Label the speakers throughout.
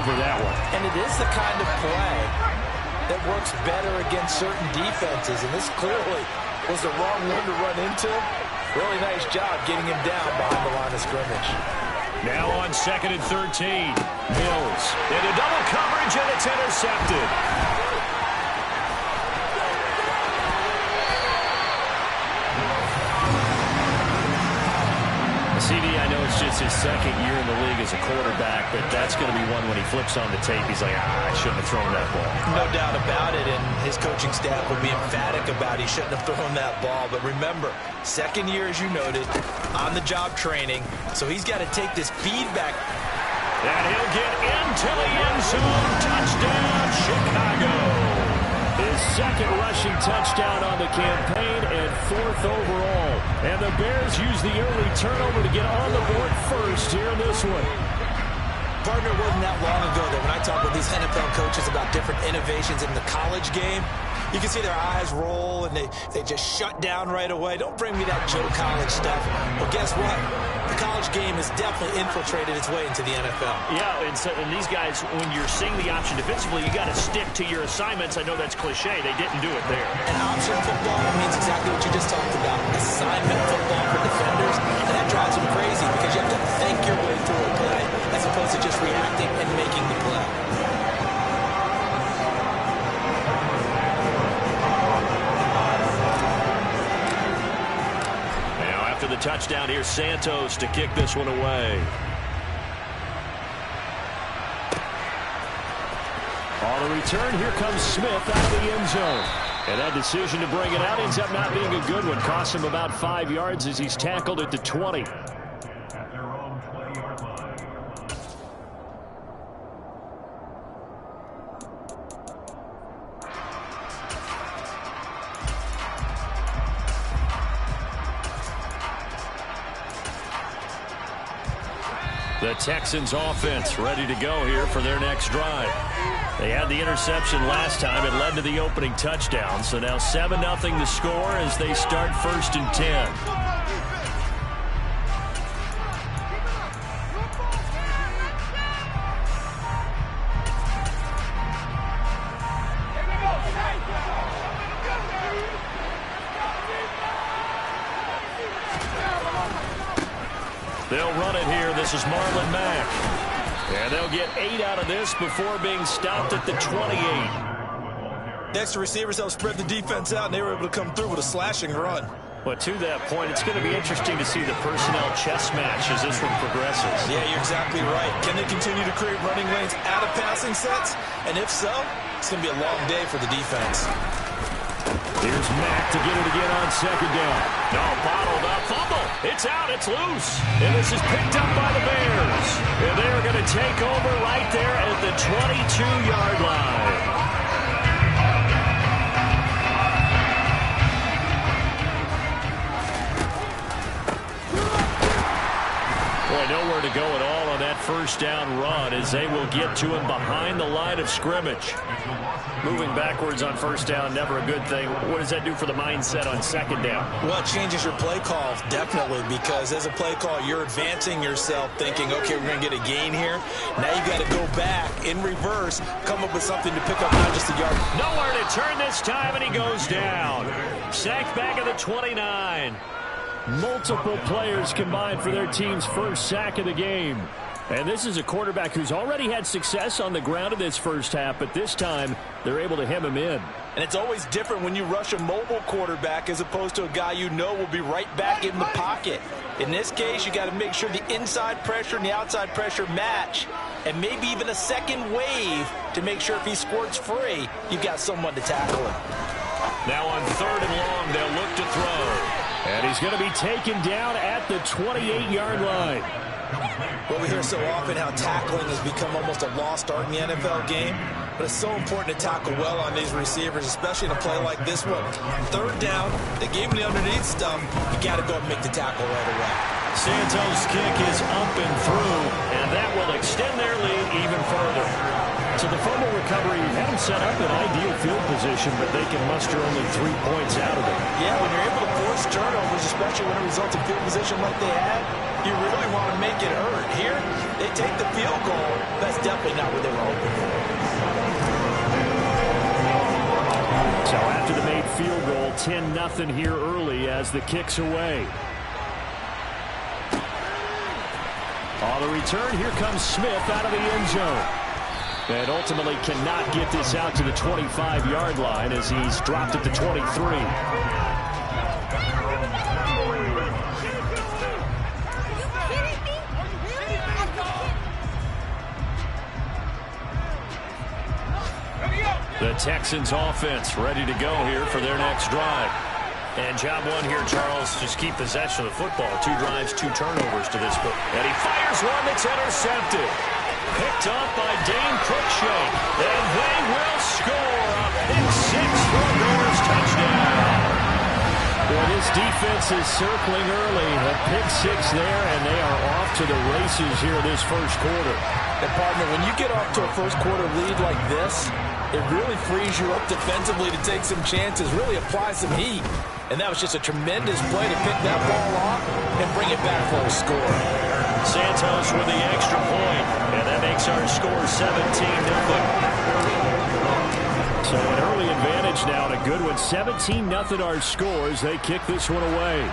Speaker 1: over that one.
Speaker 2: And it is the kind of play that works better against certain defenses, and this clearly was the wrong one to run into. Really nice job getting him down behind the line of scrimmage.
Speaker 1: Now on 2nd and 13. Mills into double coverage, and it's intercepted. CD, I know it's just his second year in the league as a quarterback, but that's going to be one when he flips on the tape. He's like, I shouldn't have thrown that ball.
Speaker 2: No doubt about it, and his coaching staff will be emphatic about he shouldn't have thrown that ball. But remember, second year, as you noted, on-the-job training, so he's got to take this feedback.
Speaker 1: And he'll get into the end zone. Touchdown, Chicago. His second rushing touchdown on the campaign and 4th overall. And the Bears use the early turnover to get on the board first here in this one.
Speaker 2: Partner, it wasn't that long ago that when I talk with these NFL coaches about different innovations in the college game, you can see their eyes roll and they just shut down right away. Don't bring me that Joe College stuff. Well, guess what? The college game has definitely infiltrated its way into the NFL.
Speaker 1: Yeah, and these guys, when you're seeing the option defensively, you got to stick to your assignments. I know that's cliche. They didn't do it there.
Speaker 2: And option football means exactly what you just talked about. Assignment football for defenders. And that drives them crazy because you have to think your way through a play as opposed to just reacting and making the play.
Speaker 1: After the touchdown, here's Santos to kick this one away. On the return, here comes Smith out of the end zone. And that decision to bring it out ends up not being a good one. Costs him about 5 yards as he's tackled at the 20. The Texans offense ready to go here for their next drive. They had the interception last time. It led to the opening touchdown. So now 7-0 to score as they start 1st and 10. They'll run it here. This is Marlon Mack. And they'll get 8 out of this before being stopped at the 28.
Speaker 2: Next receivers help spread the defense out, and they were able to come through with a slashing run.
Speaker 1: But to that point, it's going to be interesting to see the personnel chess match as this one progresses.
Speaker 2: Yeah, you're exactly right. Can they continue to create running lanes out of passing sets? And if so, it's going to be a long day for the defense.
Speaker 1: Here's Mack to get it again on 2nd down. No, bottled up. Fumble. It's out. It's loose. And this is picked up by the Bears. And they're going to take over right there at the 22-yard line. Boy, nowhere to go at all on that 1st down run as they will get to him behind the line of scrimmage. Moving backwards on 1st down, never a good thing. What does that do for the mindset on 2nd down?
Speaker 2: Well, it changes your play call, definitely, because as a play call, you're advancing yourself thinking, okay, we're going to get a gain here. Now you got to go back in reverse, come up with something to pick up not just a yard.
Speaker 1: Nowhere to turn this time, and he goes down. Sacked back at the 29. Multiple players combined for their team's first sack of the game. And this is a quarterback who's already had success on the ground in this first half, but this time they're able to hem him in.
Speaker 2: And it's always different when you rush a mobile quarterback as opposed to a guy you know will be right back in the pocket. In this case, you got to make sure the inside pressure and the outside pressure match, and maybe even a second wave to make sure if he squirts free, you've got someone to tackle him.
Speaker 1: Now on 3rd and long, they'll look to throw. And he's going to be taken down at the 28-yard line.
Speaker 2: Well, we hear so often how tackling has become almost a lost art in the NFL game, but it's so important to tackle well on these receivers, especially in a play like this one. 3rd down, they gave him the underneath stuff. You got to go and make the tackle right away.
Speaker 1: Santos' kick is up and through, and that will extend their lead even further. So the fumble recovery had them set up in ideal field position, but they can muster only 3 points out of it.
Speaker 2: Yeah, when you're able to force turnovers, especially when it results in field position like they had, You really want to make it hurt. Here, they take the field goal. That's definitely not what they were hoping for.
Speaker 1: So after the made field goal, 10-0 here early as the kick's away. On the return, here comes Smith out of the end zone. And ultimately cannot get this out to the 25-yard line as he's dropped at the 23. The Texans offense ready to go here for their next drive. And job one here, Charles, just keep possession of the football. 2 drives, 2 turnovers to this point. And he fires one that's intercepted. Picked up by Dane Cruikshank. And they will score a pick-6 for a Bears touchdown. Well, this defense is circling early. A pick-6 there, and they are off to the races here this first quarter.
Speaker 2: And, partner, when you get off to a first-quarter lead like this, it really frees you up defensively to take some chances, really apply some heat. And that was just a tremendous play to pick that ball off and bring it back for a score.
Speaker 1: Santos with the extra point, and that makes our score 17-0. So an early advantage now, and a good one. 17-0 our scores. They kick this one away.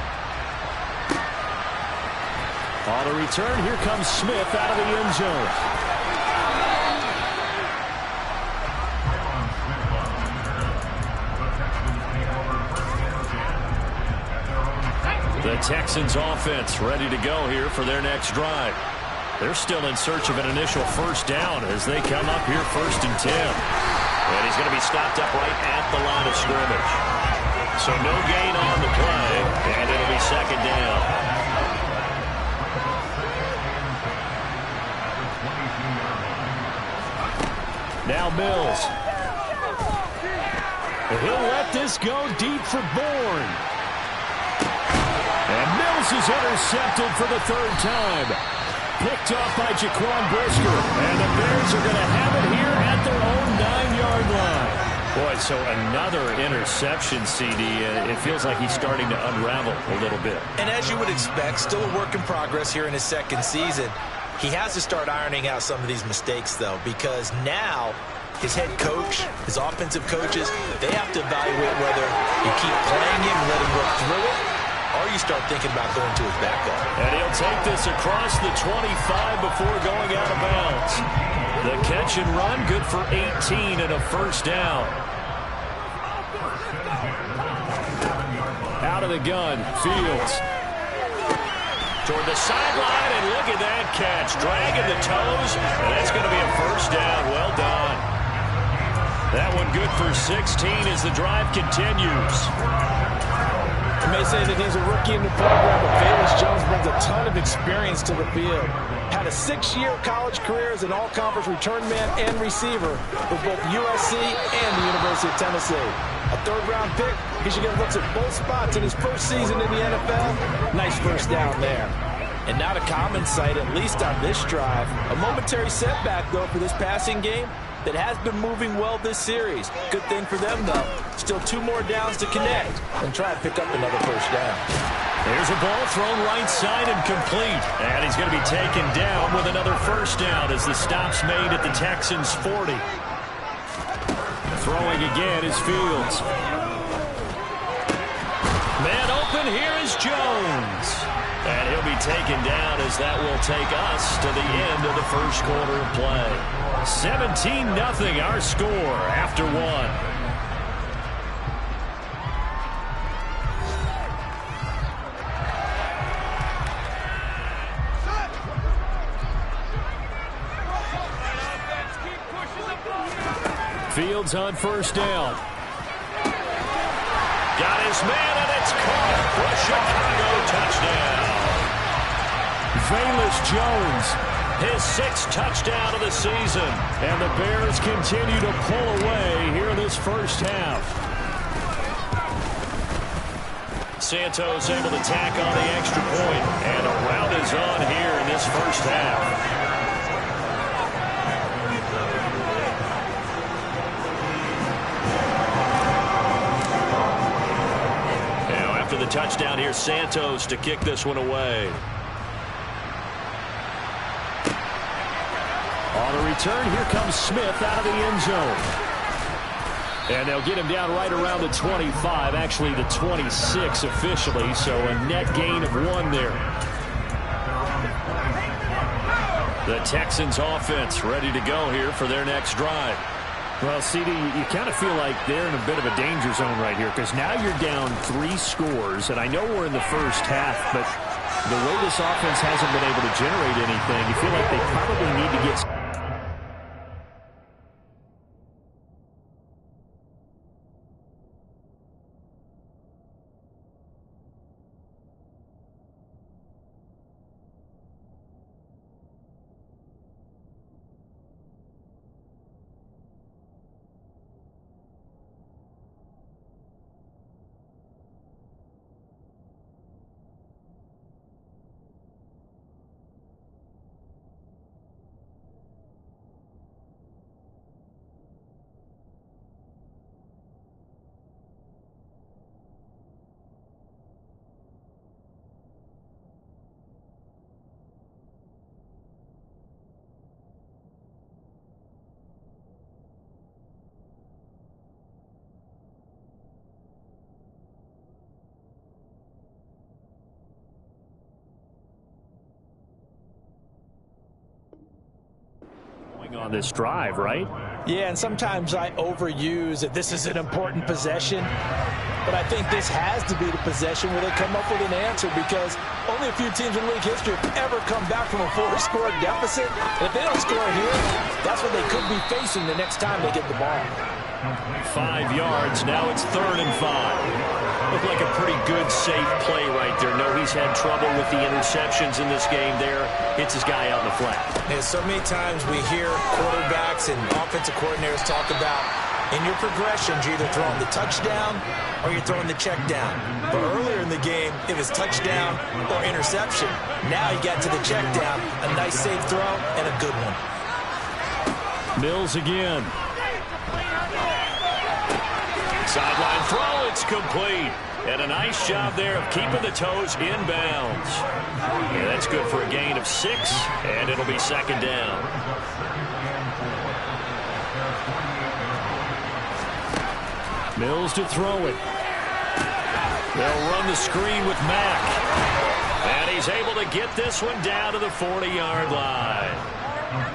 Speaker 1: On the return, here comes Smith out of the end zone. The Texans offense ready to go here for their next drive. They're still in search of an initial first down as they come up here 1st and 10. And he's going to be stopped up right at the line of scrimmage. So no gain on the play, and it'll be 2nd down. Now Mills. He'll let this go deep for Bourne. And Mills is intercepted for the 3rd time. Picked off by Jaquan Brisker. And the Bears are going to have it here at their own 9-yard line. Boy, so another interception, CD. It feels like he's starting to unravel a little bit.
Speaker 2: And as you would expect, still a work in progress here in his 2nd season. He has to start ironing out some of these mistakes, though, because now his head coach, his offensive coaches, they have to evaluate whether you keep playing him and let him work through it, or you start thinking about going to his backup.
Speaker 1: And he'll take this across the 25 before going out of bounds. The catch and run, good for 18 and a 1st down. Out of the gun, Fields. Toward the sideline, and look at that catch. Dragging the toes, and that's going to be a 1st down. Well done. That one good for 16 as the drive continues.
Speaker 3: I may say that he's a rookie in the program, but Velus Jones brings a ton of experience to the field. Had a 6-year college career as an all-conference return man and receiver for both USC and the University of Tennessee. A 3rd-round pick. He should get looks at both spots in his first season in the NFL. Nice 1st down there.
Speaker 2: And not a common sight, at least on this drive. A momentary setback, though, for this passing game that has been moving well this series. Good thing for them, though. Still 2 more downs to connect and try to pick up another 1st down.
Speaker 1: There's a ball thrown right side and complete. And he's going to be taken down with another 1st down as the stop's made at the Texans' 40. Throwing again is Fields. Man open, here is Jones. And he'll be taken down as that will take us to the end of the 1st quarter of play. 17-0 our score after 1. Fields on 1st down. Got his man, and it's caught for a Chicago touchdown. Velus Jones, his 6th touchdown of the season. And the Bears continue to pull away here in this 1st half. Santos able to tack on the extra point, and a rout is on here in this 1st half. The touchdown here, Santos to kick this one away. return. Here comes Smith out of the end zone. And they'll get him down right around the 25, actually the 26 officially, so a net gain of 1 there. The Texans offense ready to go here for their next drive. Well, CD, you kind of feel like they're in a bit of a danger zone right here because now you're down 3 scores, and I know we're in the first half, but the way this offense hasn't been able to generate anything, you feel like they probably need to get... on this drive, right?
Speaker 3: Yeah, and sometimes I overuse that this is an important possession, but I think this has to be the possession where they come up with an answer because only a few teams in league history have ever come back from a 4-score deficit. And if they don't score here, that's what they could be facing the next time they get the ball.
Speaker 1: 5 yards, now it's 3rd and 5. Looked like a pretty good, safe play right there. No, he's had trouble with the interceptions in this game there. Hits his guy out in the flat.
Speaker 2: And so many times we hear quarterbacks and offensive coordinators talk about in your progressions, you're either throwing the touchdown or you're throwing the check down. But earlier in the game, it was touchdown or interception. Now he got to the check down, a nice safe throw and a good one.
Speaker 1: Mills again. Sideline throw, it's complete. And a nice job there of keeping the toes inbounds. Yeah, that's good for a gain of 6, and it'll be 2nd down. Mills to throw it. They'll run the screen with Mack. And he's able to get this one down to the 40-yard line.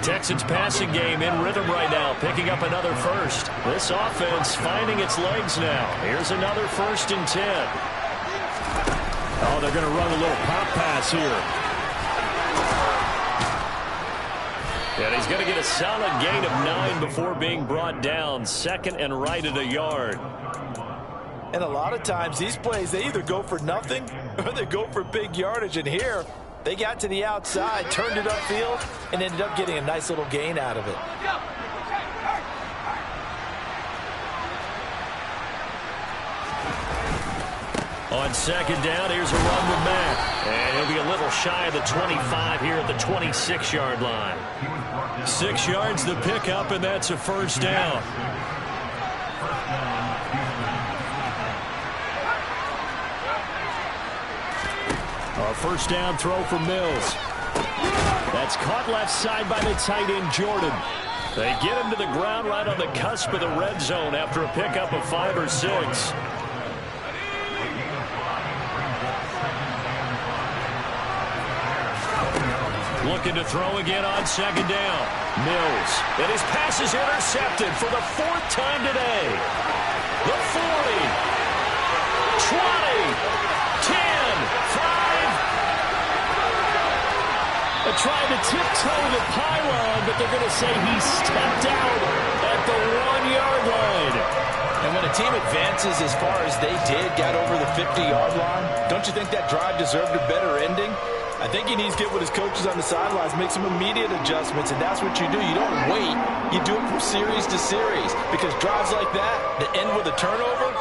Speaker 1: Texans passing game in rhythm right now, picking up another first. This offense finding its legs now. Here's another 1st and 10. Oh, they're going to run a little pop pass here. And he's going to get a solid gain of 9 before being brought down. 2nd and right at a yard.
Speaker 3: And a lot of times these plays, they either go for nothing or they go for big yardage. And here, they got to the outside, turned it upfield, and ended up getting a nice little gain out of it.
Speaker 1: On 2nd down, here's a run with Mack. And he'll be a little shy of the 25 here at the 26-yard line. 6 yards the pickup, and that's a 1st down. A 1st down throw for Mills. That's caught left side by the tight end, Jordan. They get him to the ground right on the cusp of the red zone after a pickup of 5 or 6. Looking to throw again on 2nd down. Mills. And his pass is intercepted for the 4th time today. The 40. 20. 10. 5. They're trying to tiptoe the pylon, but they're going to say he stepped out at the 1-yard line.
Speaker 3: And when a team advances as far as they did, got over the 50-yard line, don't you think that drive deserved a better ending? I think he needs to get with his coaches on the sidelines, make some immediate adjustments, and that's what you do. You don't wait. You do it from series to series because drives like that end with a turnover,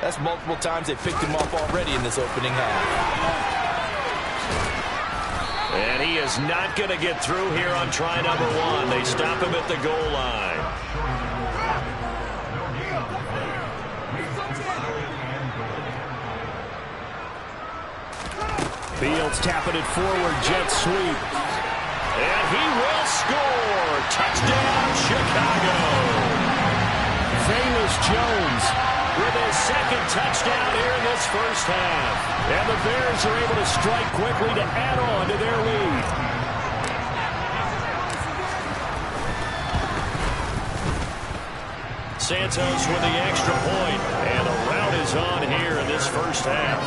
Speaker 3: that's multiple times they picked him off already in this opening half.
Speaker 1: And he is not going to get through here on try number 1. They stop him at the goal line. Fields tapping it forward, jet sweep. And he will score. touchdown, Chicago. Famous Jones with his second touchdown here in this first half. And the Bears are able to strike quickly to add on to their lead. Santos with the extra point, and the rout is on here in this first half.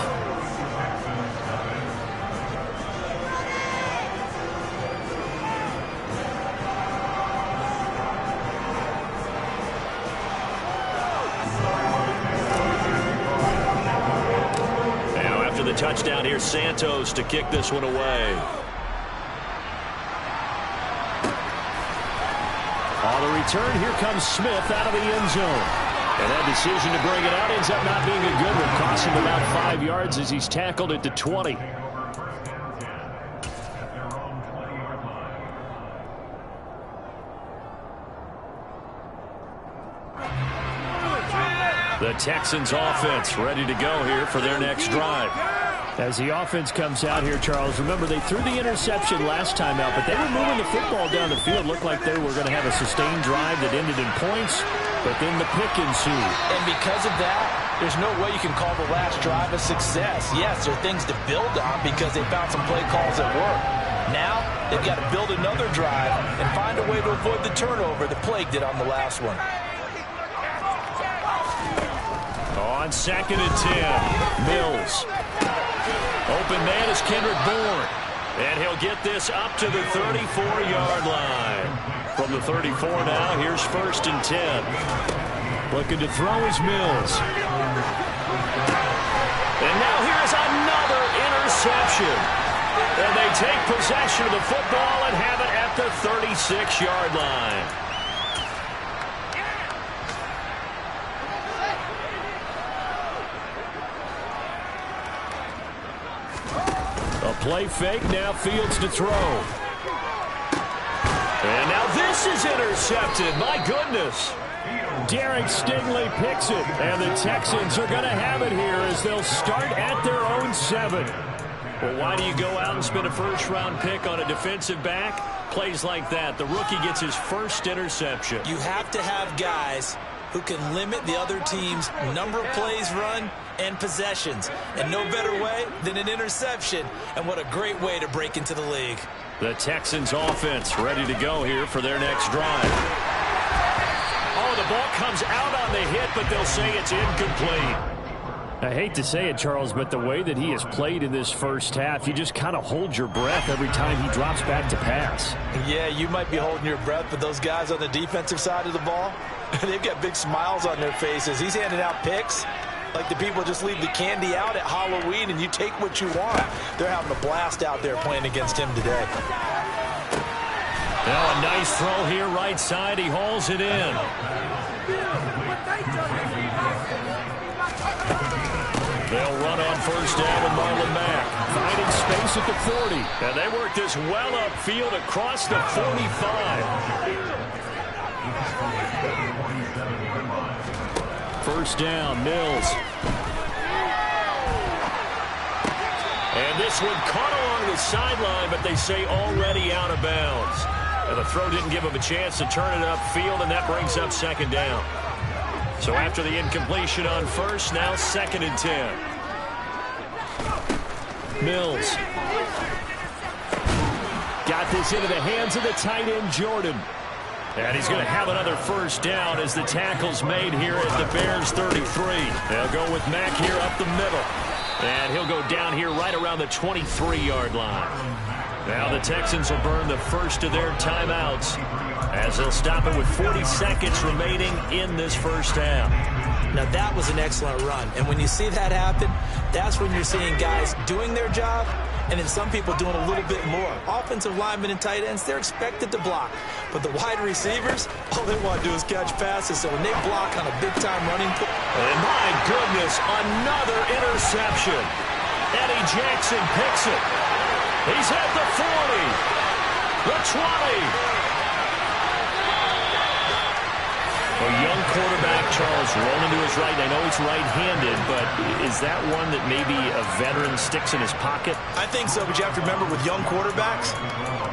Speaker 1: Now after the touchdown, here's Santos to kick this one away. On the return, here comes Smith out of the end zone. And that decision to bring it out ends up not being a good one. Cost him about 5 yards as he's tackled at the 20. The Texans offense ready to go here for their next drive. As the offense comes out here, Charles, remember they threw the interception last time out, but they were moving the football down the field. Looked like they were going to have a sustained drive that ended in points, but then the pick ensued.
Speaker 3: And because of that, there's no way you can call the last drive a success. Yes, there are things to build on because they found some play calls that work. Now, they've got to build another drive and find a way to avoid the turnover that plagued it on the last one.
Speaker 1: On 2nd and 10, Mills. Open man is Kendrick Bourne. And he'll get this up to the 34-yard line. From the 34 now, here's 1st and 10. Looking to throw is Mills. And now here's another interception. And they take possession of the football and have it at the 36-yard line. A play fake, now Fields to throw. And now this is intercepted. My goodness. Derek Stingley picks it. And the Texans are going to have it here as they'll start at their own 7. Well, why do you go out and spend a first-round pick on a defensive back? Plays like that. The rookie gets his first interception.
Speaker 2: You have to have guys who can limit the other team's number of plays run and possessions. And no better way than an interception. And what a great way to break into the league.
Speaker 1: The Texans offense ready to go here for their next drive. Oh, the ball comes out on the hit, but they'll say it's incomplete. I hate to say it, Charles, but the way that he has played in this first half, you just kind of hold your breath every time he drops back to pass.
Speaker 3: Yeah, you might be holding your breath, but those guys on the defensive side of the ball, they've got big smiles on their faces. He's handing out picks like the people just leave the candy out at Halloween and you take what you want. They're having a blast out there playing against him today.
Speaker 1: Now a nice throw here right side. He hauls it in. They'll run on first down with Marlon Mack. Finding space at the 40. And they work this well upfield across the 45. First down, Mills. And this one caught along the sideline, but they say already out of bounds. And the throw didn't give him a chance to turn it upfield, and that brings up 2nd down. So after the incompletion on first, now 2nd and 10. Mills. Got this into the hands of the tight end, Jordan. And he's going to have another first down as the tackle's made here at the Bears 33. They'll go with Mack here up the middle. And he'll go down here right around the 23-yard line. Now the Texans will burn the first of their timeouts as they'll stop it with 40 seconds remaining in this first half.
Speaker 2: Now that was an excellent run. And when you see that happen, that's when you're seeing guys doing their job and then some people doing a little bit more. Offensive linemen and tight ends, they're expected to block. But the wide receivers, all they want to do is catch passes. So when they block on a big-time running play.
Speaker 1: And my goodness, another interception. Eddie Jackson picks it. He's at the 40, the 20. A young quarterback, Charles, rolling to his right. I know he's right-handed, but is that one that maybe a veteran sticks in his pocket?
Speaker 2: I think so, but you have to remember with young quarterbacks,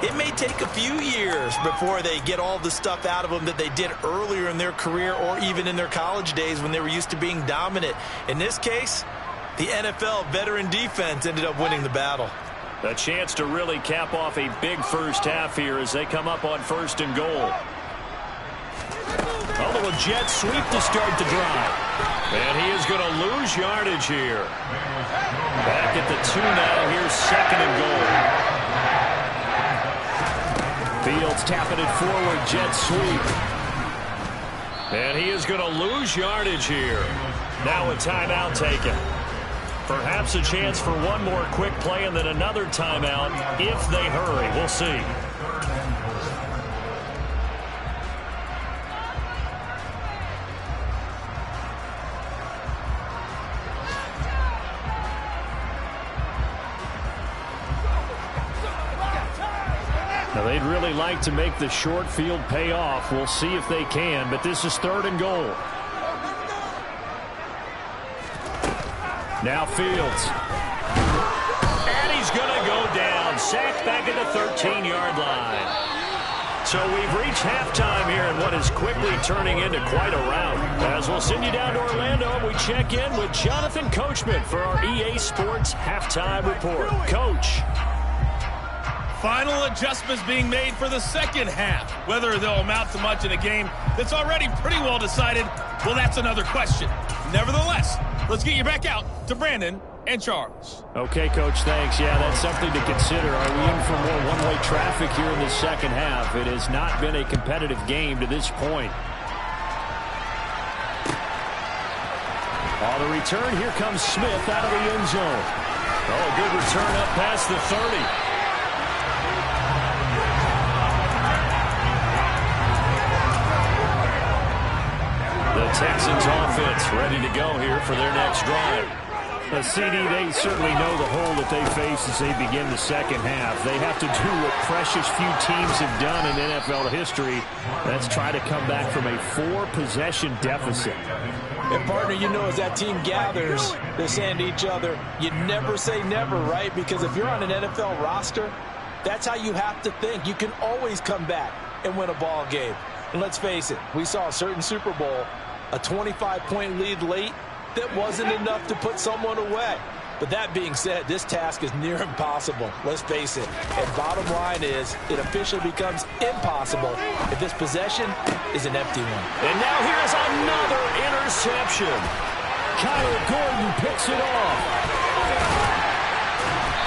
Speaker 2: it may take a few years before they get all the stuff out of them that they did earlier in their career or even in their college days when they were used to being dominant. In this case, the NFL veteran defense ended up winning the battle.
Speaker 1: A chance to really cap off a big first half here as they come up on 1st and goal. A little jet sweep to start the drive. And he is going to lose yardage here. Back at the 2 now. Here's 2nd and goal. Fields tapping it forward. Jet sweep. And he is going to lose yardage here. Now a timeout taken. Perhaps a chance for one more quick play and then another timeout if they hurry. We'll see. Now they'd really like to make the short field pay off. We'll see if they can, but this is 3rd and goal. Now Fields. And he's going to go down. Sacked back at the 13-yard line. So we've reached halftime here in what is quickly turning into quite a rout. As we'll send you down to Orlando, we check in with Jonathan Coachman for our EA Sports Halftime Report. Coach.
Speaker 4: Final adjustments being made for the second half. Whether they'll amount to much in a game that's already pretty well decided, well, that's another question. Nevertheless, let's get you back out to Brandon and Charles.
Speaker 1: Okay, Coach, thanks. Yeah, that's something to consider. Are we in for more one-way traffic here in the second half? It has not been a competitive game to this point. On the return, here comes Smith out of the end zone. Oh, good return up past the 30. The Texans offense ready to go here for their next drive. CD, they certainly know the hole that they face as they begin the second half. They have to do what precious few teams have done in NFL history. That's try to come back from a 4-possession deficit.
Speaker 3: And, partner, you know, as that team gathers, they're saying to each other, you never say never, right? Because if you're on an NFL roster, that's how you have to think. You can always come back and win a ball game. And let's face it, we saw a certain Super Bowl, a 25-point lead late, that wasn't enough to put someone away. But that being said, this task is near impossible. Let's face it. And bottom line is, it officially becomes impossible if this possession is an empty one.
Speaker 1: And now here's another interception. Kyler Gordon picks it off.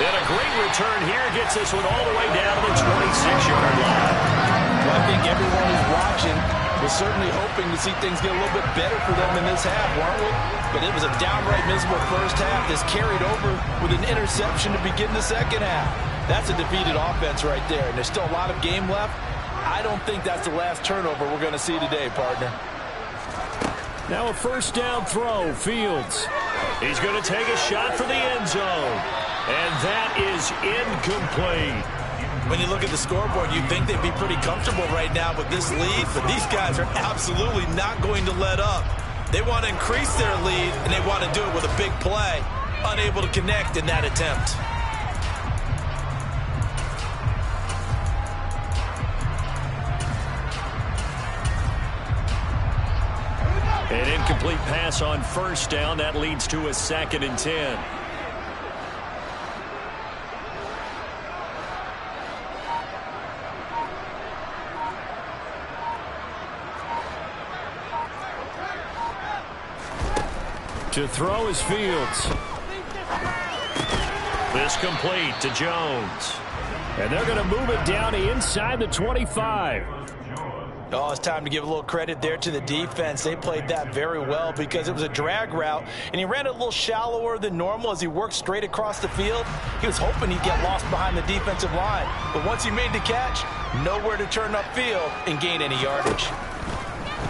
Speaker 1: And a great return here gets this one all the way down to the 26-yard line.
Speaker 3: Well, I think everyone who's watching was certainly hoping to see things get a little bit better for them in this half, weren't we? But it was a downright miserable first half that's carried over with an interception to begin the second half. That's a defeated offense right there, and there's still a lot of game left. I don't think that's the last turnover we're going to see today, partner.
Speaker 1: Now a first down throw, Fields. He's going to take a shot for the end zone, and that is incomplete.
Speaker 2: When you look at the scoreboard, you'd think they'd be pretty comfortable right now with this lead, but these guys are absolutely not going to let up. They want to increase their lead, and they want to do it with a big play. Unable to connect in that attempt.
Speaker 1: An incomplete pass on first down. That leads to a 2nd and 10. To throw is Fields. This complete to Jones. And they're going to move it down to inside the 25.
Speaker 3: Oh, it's time to give a little credit there to the defense. They played that very well because it was a drag route, and he ran it a little shallower than normal as he worked straight across the field. He was hoping he'd get lost behind the defensive line. But once he made the catch, nowhere to turn upfield and gain any yardage.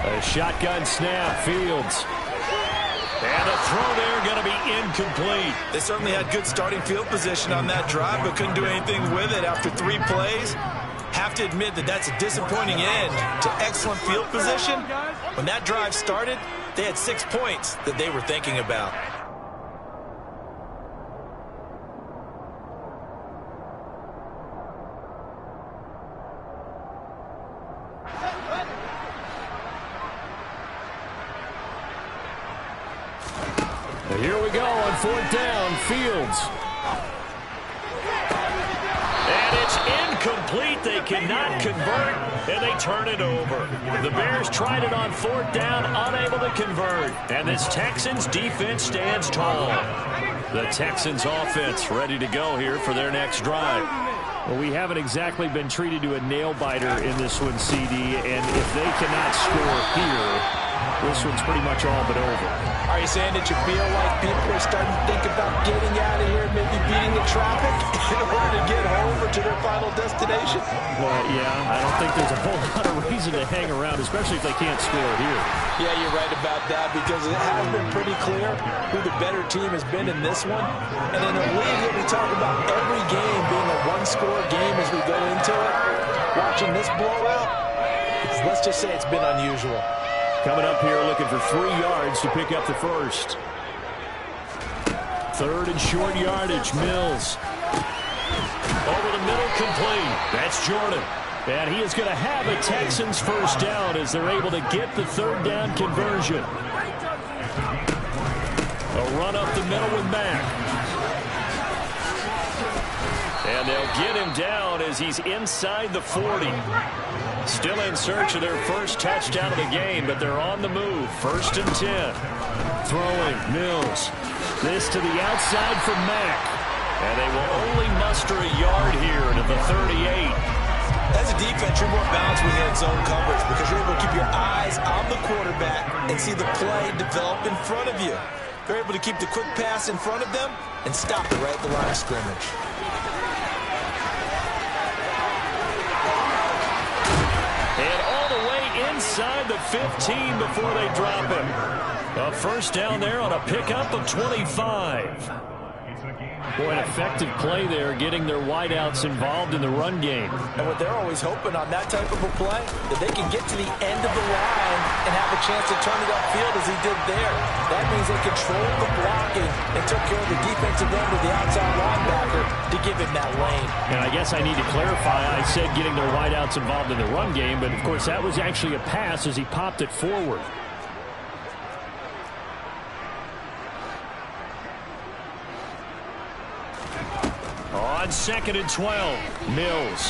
Speaker 1: A shotgun snap, Fields. And a throw there going to be incomplete.
Speaker 2: They certainly had good starting field position on that drive, but couldn't do anything with it after 3 plays. have to admit that that's a disappointing end to excellent field position. When that drive started, they had 6 points that they were thinking about.
Speaker 1: Here we go on 4th down, Fields. And it's incomplete. They cannot convert, and they turn it over. The Bears tried it on 4th down, unable to convert. And this Texans defense stands tall. The Texans offense ready to go here for their next drive. Well, we haven't exactly been treated to a nail-biter in this one, CD, and if they cannot score here, this one's pretty much all but over.
Speaker 3: Are you saying that you feel like people are starting to think about getting out of here, maybe beating the traffic in order to get home or to their final destination?
Speaker 1: Well, yeah, I don't think there's a whole lot of reason to hang around, especially if they can't score here.
Speaker 3: Yeah, you're right about that because it has been pretty clear who the better team has been in this one. And in a league that we talk about every game being a one-score game as we go into it, watching this blowout, let's just say it's been unusual.
Speaker 1: Coming up here looking for 3 yards to pick up the first. 3rd and short yardage, Mills. Over the middle, complete. That's Jordan. And he is going to have a Texans first down as they're able to get the 3rd down conversion. A run up the middle with Mack. And they'll get him down as he's inside the 40. Still in search of their first touchdown of the game, but they're on the move. 1st and 10. Throwing, Mills. This to the outside from Mack. And they will only muster a yard here to the 38.
Speaker 2: As a defense, you're more balanced when you're in zone coverage because you're able to keep your eyes on the quarterback and see the play develop in front of you. They're able to keep the quick pass in front of them and stop it right at the line of scrimmage.
Speaker 1: And all the way inside the 15 before they drop him. A first down there on a pickup of 25. Boy, an effective play there, getting their wideouts involved in the run game.
Speaker 3: And what they're always hoping on that type of a play, that they can get to the end of the line and have a chance to turn it upfield as he did there. That means they controlled the blocking and took care of the defensive end with the outside linebacker to give him that lane.
Speaker 1: And I guess I need to clarify, I said getting their wideouts involved in the run game, but of course that was actually a pass as he popped it forward. On 2nd and 12, Mills.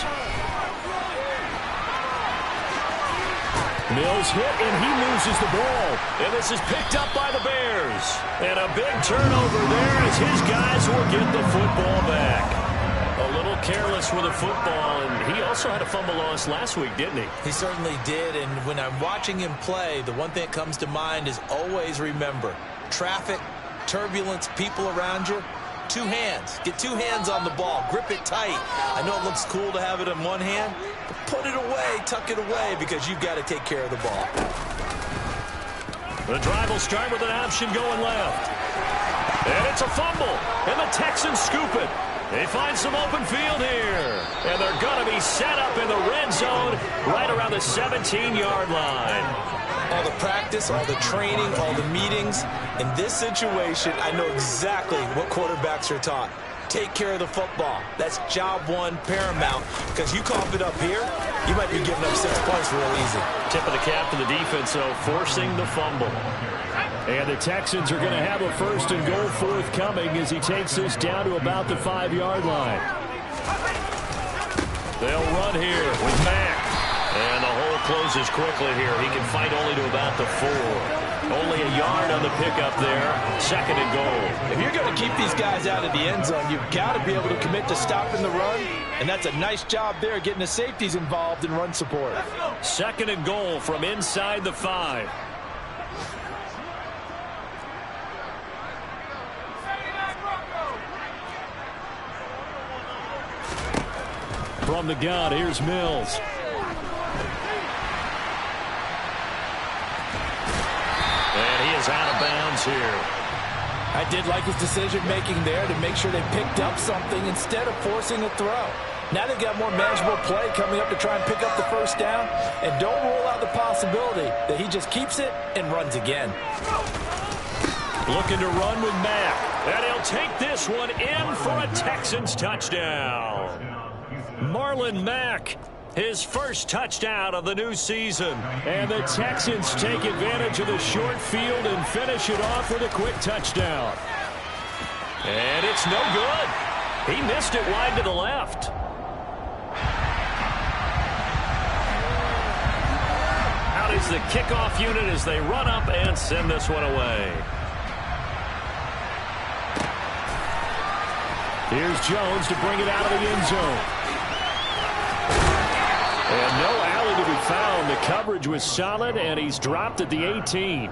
Speaker 1: Mills hit, and he loses the ball. And this is picked up by the Bears. And a big turnover there as his guys will get the football back. A little careless with the football, and he also had a fumble loss last week, didn't he?
Speaker 2: He certainly did, and when I'm watching him play, the one thing that comes to mind is always remember, traffic, turbulence, people around you. 2 hands. Get 2 hands on the ball. Grip it tight. I know it looks cool to have it in one hand, but put it away, tuck it away, because you've got to take care of the ball.
Speaker 1: The drive will start with an option going left. And it's a fumble, and the Texans scoop it. They find some open field here, and they're going to be set up in the red zone right around the 17-yard line.
Speaker 2: All the practice, all the training, all the meetings. In this situation, I know exactly what quarterbacks are taught. Take care of the football. That's job 1 paramount, because you cough it up here, you might be giving up 6 points real easy.
Speaker 1: Tip of the cap to the defense, though, forcing the fumble. And the Texans are going to have a 1st and goal forthcoming as he takes this down to about the 5-yard line. They'll run here with Mack. And the hole closes quickly here. He can fight only to about the 4. Only a yard on the pickup there. 2nd and goal.
Speaker 3: If you're going to keep these guys out of the end zone, you've got to be able to commit to stopping the run. And that's a nice job there, getting the safeties involved in run support.
Speaker 1: 2nd and goal from inside the 5. From the gun, here's Mills. And he is out of bounds here.
Speaker 3: I did like his decision-making there to make sure they picked up something instead of forcing a throw. Now they've got more manageable play coming up to try and pick up the first down. And don't rule out the possibility that he just keeps it and runs again.
Speaker 1: Looking to run with Mack. And he'll take this one in for a Texans touchdown. Marlon Mack, his first touchdown of the new season. And the Texans take advantage of the short field and finish it off with a quick touchdown. And it's no good. He missed it wide to the left. Out is the kickoff unit as they run up and send this one away. Here's Jones to bring it out of the end zone. And no alley to be found. The coverage was solid, and he's dropped at the 18.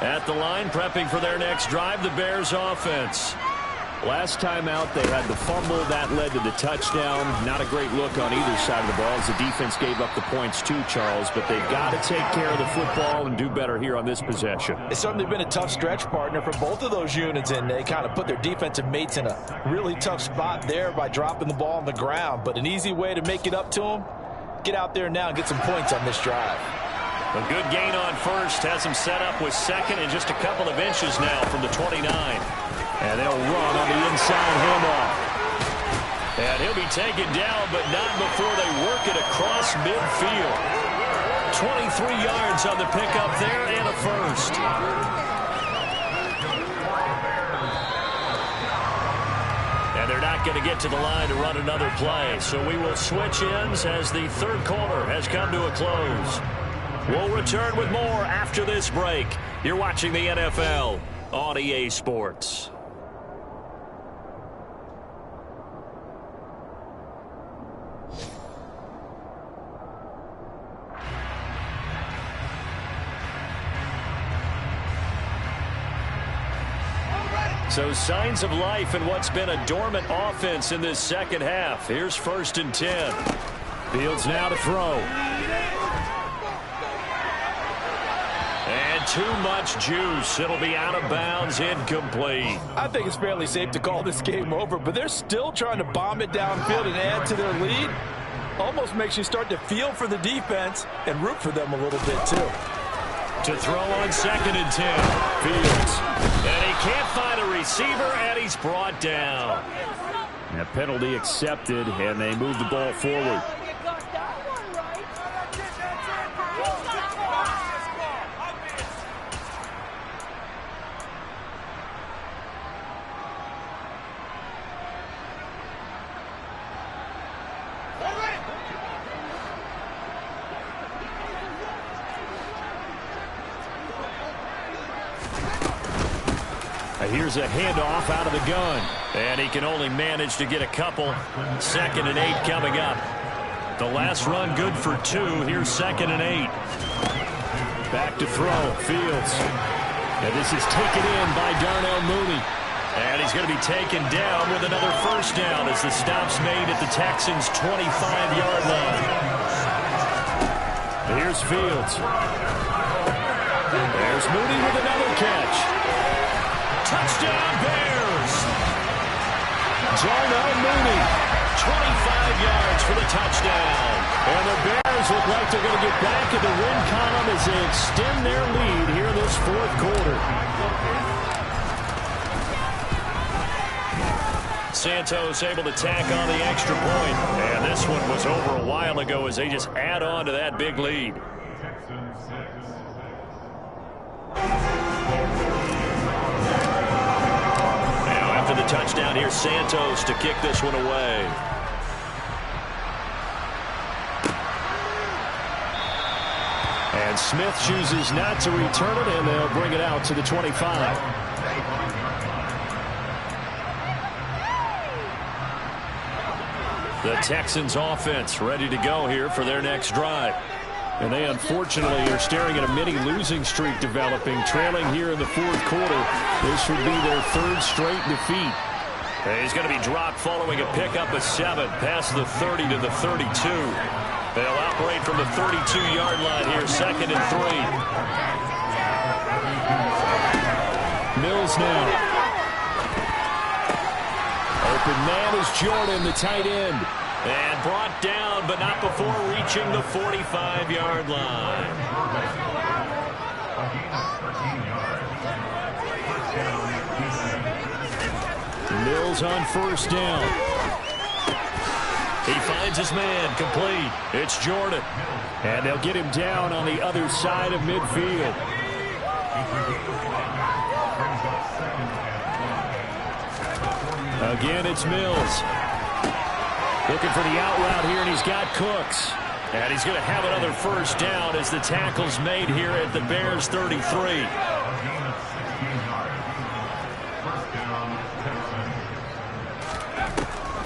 Speaker 1: At the line, prepping for their next drive, the Bears offense. Last time out, they had the fumble. That led to the touchdown. Not a great look on either side of the ball as the defense gave up the points too, Charles. But they've got to take care of the football and do better here on this possession.
Speaker 3: It's certainly been a tough stretch, partner, for both of those units, and they kind of put their defensive mates in a really tough spot there by dropping the ball on the ground. But an easy way to make it up to them, get out there now and get some points on this drive.
Speaker 1: A good gain on first. Has him set up with second and just a couple of inches now from the 29. And they'll run on the inside handoff. And he'll be taken down, but not before they work it across midfield. 23 yards on the pickup there and a first. And they're not going to get to the line to run another play. So we will switch ends as the third quarter has come to a close. We'll return with more after this break. You're watching the NFL on EA Sports. So signs of life in what's been a dormant offense in this second half. Here's 1st and 10. Fields now to throw. And too much juice. It'll be out of bounds, incomplete.
Speaker 3: I think it's fairly safe to call this game over, but they're still trying to bomb it downfield and add to their lead. Almost makes you start to feel for the defense and root for them a little bit, too.
Speaker 1: To throw on 2nd and 10. Fields. And he can't find a receiver, and he's brought down. A penalty accepted, and they move the ball forward. Here's a handoff out of the gun. And he can only manage to get a couple. 2nd and 8 coming up. The last run good for 2. Here's 2nd and 8. Back to throw. Fields. And this is taken in by Darnell Mooney. And he's going to be taken down with another first down as the stop's made at the Texans' 25-yard line. Here's Fields. There's Mooney with another catch. Touchdown, Bears! Darnell Mooney, 25 yards for the touchdown. And the Bears look like they're going to get back in the win column as they extend their lead here in this fourth quarter. Santos able to tack on the extra point. And this one was over a while ago as they just add on to that big lead. The touchdown here, Santos to kick this one away. And Smith chooses not to return it, and they'll bring it out to the 25. The Texans offense ready to go here for their next drive. And they unfortunately are staring at a mini losing streak developing, trailing here in the fourth quarter. This would be their 3rd straight defeat. He's going to be dropped following a pickup of 7 past the 30 to the 32. They'll operate from the 32-yard line here, 2nd and 3. Mills now. Open man is Jordan, the tight end. And brought down, but not before reaching the 45-yard line. Mills on 1st down. He finds his man, complete. It's Jordan. And they'll get him down on the other side of midfield. Again, it's Mills. Looking for the out route here, and he's got Cooks. And he's going to have another 1st down as the tackle's made here at the Bears' 33.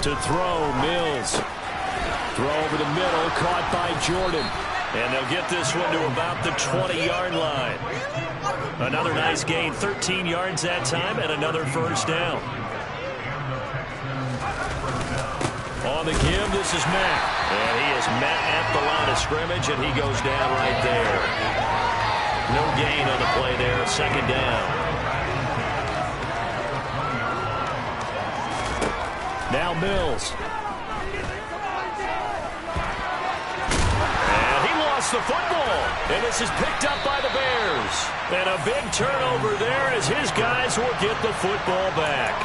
Speaker 1: To throw, Mills. Throw over the middle, caught by Jordan. And they'll get this one to about the 20-yard line. Another nice gain, 13 yards that time, and another 1st down. On the give, this is Matt. And he is met at the line of scrimmage, and he goes down right there. No gain on the play there, 2nd down. Now Mills. And he lost the football. And this is picked up by the Bears. And a big turnover there as his guys will get the football back.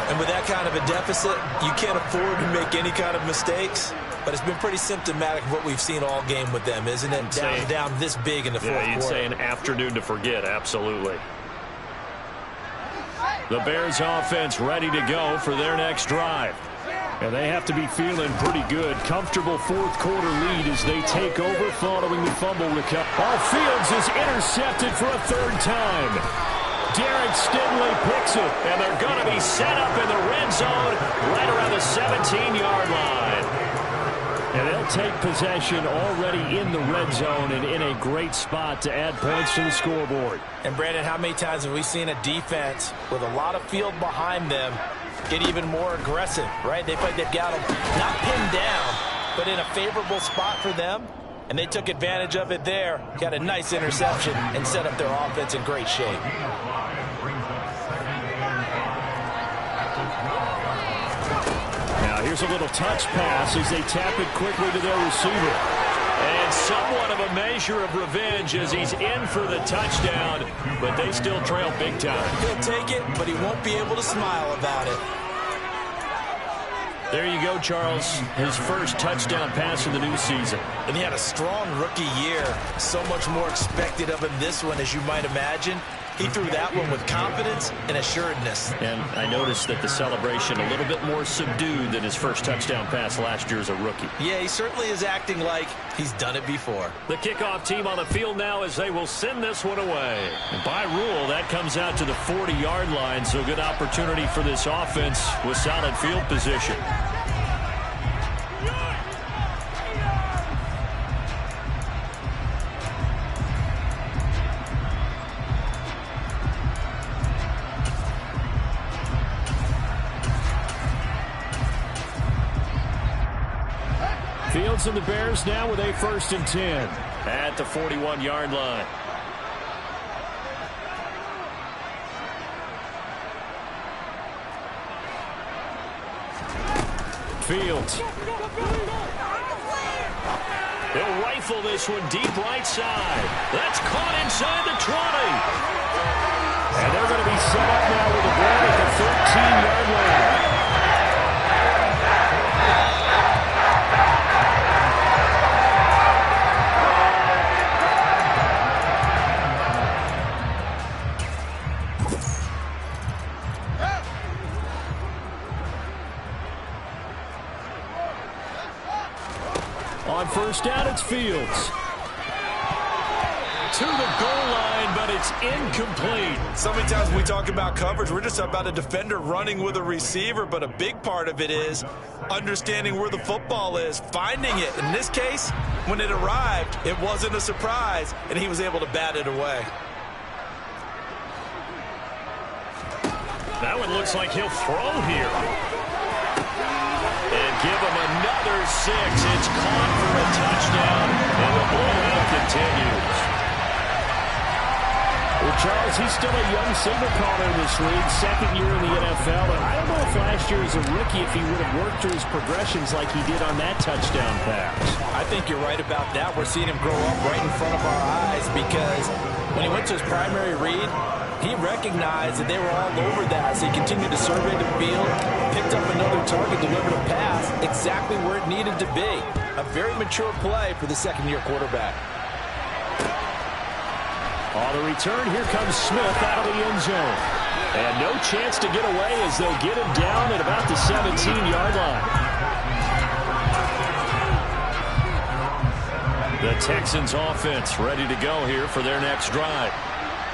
Speaker 2: And with that kind of a deficit, you can't afford to make any kind of mistakes. But it's been pretty symptomatic of what we've seen all game with them, isn't it? Down this big in the fourth quarter.
Speaker 1: Yeah, you'd say an afternoon to forget, absolutely. The Bears offense ready to go for their next drive. And they have to be feeling pretty good. Comfortable 4th quarter lead as they take over following the fumble recovery. Fields is intercepted for a 3rd time. Derek Stingley picks it, and they're going to be set up in the red zone right around the 17-yard line. And they'll take possession already in the red zone and in a great spot to add points to the scoreboard.
Speaker 3: And, Brandon, how many times have we seen a defense with a lot of field behind them get even more aggressive, right? They've got them not pinned down, but in a favorable spot for them, and they took advantage of it there. Got a nice interception and set up their offense in great shape.
Speaker 1: Now here's a little touch pass as they tap it quickly to their receiver. And somewhat of a measure of revenge as he's in for the touchdown, but they still trail big time.
Speaker 2: He'll take it, but he won't be able to smile about it.
Speaker 1: There you go, Charles. His first touchdown pass of the new season.
Speaker 2: And he had a strong rookie year. So much more expected of him this one, as you might imagine. He threw that one with confidence and assuredness.
Speaker 1: And I noticed that the celebration a little bit more subdued than his first touchdown pass last year as a rookie.
Speaker 2: Yeah, he certainly is acting like he's done it before.
Speaker 1: The kickoff team on the field now as they will send this one away. And by rule, that comes out to the 40-yard line, so good opportunity for this offense with solid field position. Fields and the Bears now with a 1st and 10 at the 41-yard line. Fields. They'll rifle this one deep right side. That's caught inside the 20. And they're going to be set up now with a ball at the 13-yard line. On 1st down, it's Fields. To the goal line, but it's incomplete.
Speaker 2: So many times when we talk about coverage, we're just about a defender running with a receiver, but a big part of it is understanding where the football is, finding it. In this case, when it arrived, it wasn't a surprise, and he was able to bat it away.
Speaker 1: That one looks like he'll throw here. And give him another 6. It's caught for a touchdown, and the blowout continues. Well, Charles, he's still a young signal caller in this league, second year in the NFL, and I don't know if last year as a rookie if he would have worked through his progressions like he did on that touchdown pass.
Speaker 3: I think you're right about that. We're seeing him grow up right in front of our eyes because when he went to his primary read, he recognized that they were all over that, so he continued to survey the field, picked up another target, delivered a pass exactly where it needed to be. A very mature play for the second-year quarterback.
Speaker 1: On the return, here comes Smith out of the end zone. And no chance to get away as they'll get him down at about the 17-yard line. The Texans offense ready to go here for their next drive.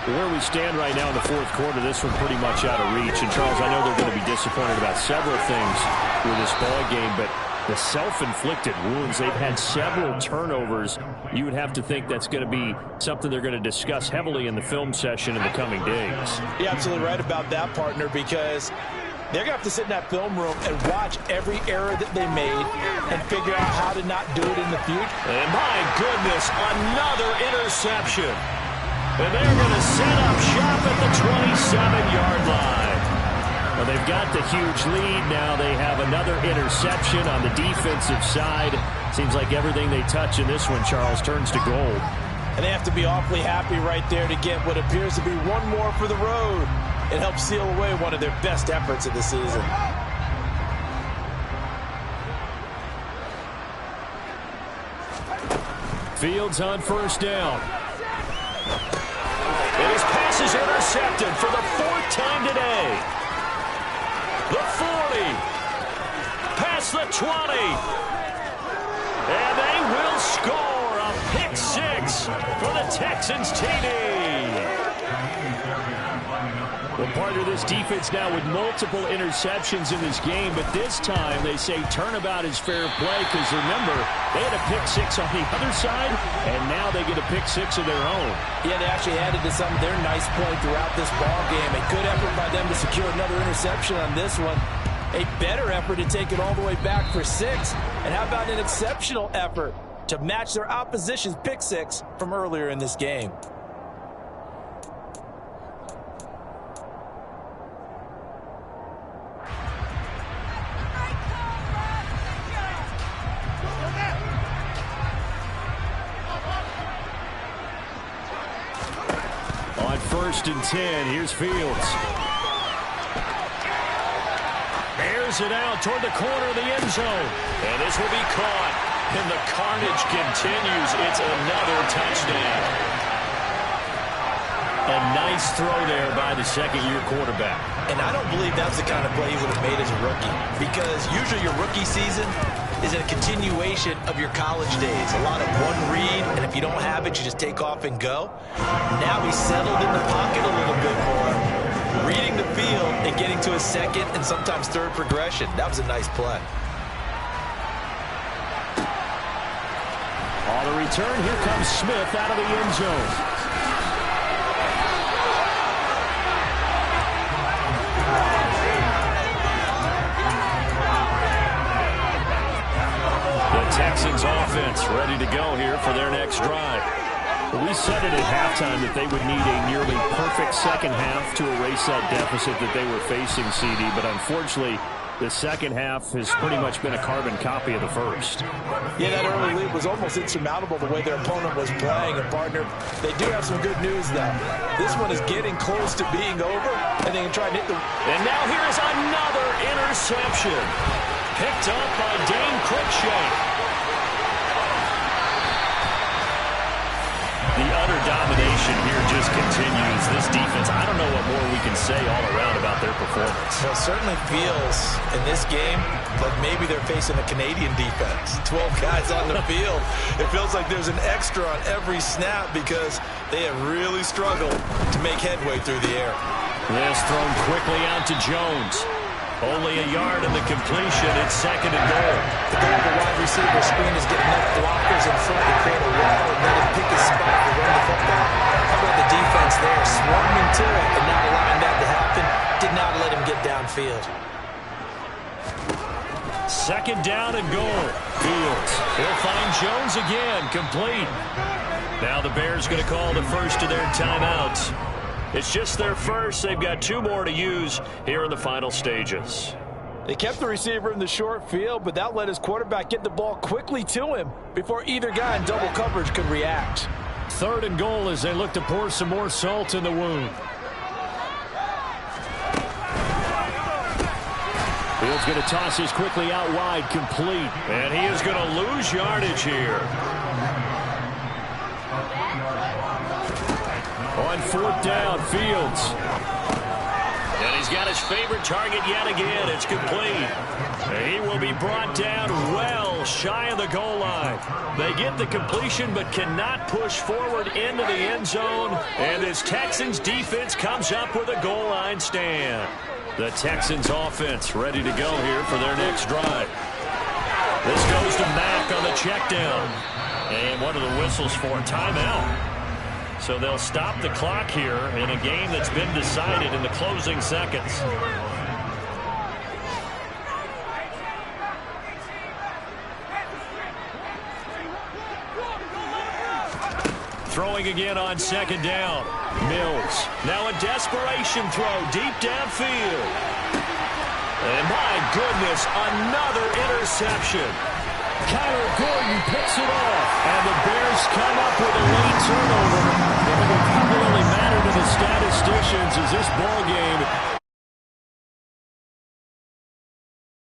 Speaker 1: Where we stand right now in the fourth quarter, this one pretty much out of reach. And, Charles, I know they're going to be disappointed about several things with this ball game, but the self-inflicted wounds, they've had several turnovers. You would have to think that's going to be something they're going to discuss heavily in the film session in the coming days.
Speaker 3: You're absolutely right about that, partner, because they're going to have to sit in that film room and watch every error that they made and figure out how to not do it in the future.
Speaker 1: And, my goodness, another interception. And they're going to set up shop at the 27-yard line. Well, they've got the huge lead now. They have another interception on the defensive side. Seems like everything they touch in this one, Charles, turns to gold.
Speaker 3: And they have to be awfully happy right there to get what appears to be one more for the road. It helps seal away one of their best efforts of the season.
Speaker 1: Fields on first down. And his pass is intercepted for the 4th time today. The 40. Past the 20. And they will score a pick 6 for the Texans TD. Well, part of this defense now with multiple interceptions in this game, but this time they say turnabout is fair play because, remember, they had a pick 6 on the other side, and now they get a pick 6 of their own.
Speaker 3: Yeah, they actually added to some of their nice play throughout this ball game. A good effort by them to secure another interception on this one. A better effort to take it all the way back for 6. And how about an exceptional effort to match their opposition's pick 6 from earlier in this game?
Speaker 1: On 1st and 10, here's Fields. Airs it out toward the corner of the end zone. And this will be caught. And the carnage continues. It's another touchdown. A nice throw there by the second-year quarterback.
Speaker 3: And I don't believe that's the kind of play he would have made as a rookie, because usually your rookie season is a continuation of your college days. A lot of one read, and if you don't have it, you just take off and go. Now he's settled in the pocket a little bit more, reading the field and getting to a second and sometimes third progression. That was a nice play.
Speaker 1: On the return, here comes Smith out of the end zone. Texans offense ready to go here for their next drive. We said it at halftime that they would need a nearly perfect second half to erase that deficit that they were facing, CD, but unfortunately the second half has pretty much been a carbon copy of the first.
Speaker 3: Yeah, that early lead was almost insurmountable the way their opponent was playing. And, partner, they do have some good news, though. This one is getting close to being over, and they can try and hit the...
Speaker 1: And now here is another interception. Picked up by Dane Cruikshank. The utter domination here just continues. This defense, I don't know what more we can say all around about their performance.
Speaker 3: Well, it certainly feels in this game like maybe they're facing a Canadian defense. 12 guys on the field. It feels like there's an extra on every snap because they have really struggled to make headway through the air.
Speaker 1: This thrown quickly out to Jones. Only a yard in the completion. It's 2nd and goal.
Speaker 3: The goal of the wide receiver screen is getting enough blockers in front to create a wall and let him pick his spot to run the football. How about the defense there? Swarming to it and not allowing that to happen. Did not let him
Speaker 2: field.
Speaker 1: Second down and goal. Fields. He'll find Jones again. Complete. Now the Bears going to call the first of their timeouts. It's just their first. They've got 2 more to use here in the final stages.
Speaker 3: They kept the receiver in the short field, but that let his quarterback get the ball quickly to him before either guy in double coverage could react.
Speaker 1: Third and goal as they look to pour some more salt in the wound. Fields going to toss this quickly out wide, complete. And he is going to lose yardage here. On fourth down, Fields. And he's got his favorite target yet again. It's complete. He will be brought down well shy of the goal line. They get the completion but cannot push forward into the end zone. And this Texans defense comes up with a goal line stand. The Texans offense ready to go here for their next drive. This goes to Mack on the check down. And what are the whistles for? Timeout. So they'll stop the clock here in a game that's been decided in the closing seconds. Throwing again on second down. Mills. Now a desperation throw deep downfield. And my goodness, another interception. Kyler Gordon picks it off. And the Bears come up with a late turnover. But it will probably only matter to the statisticians as this ball game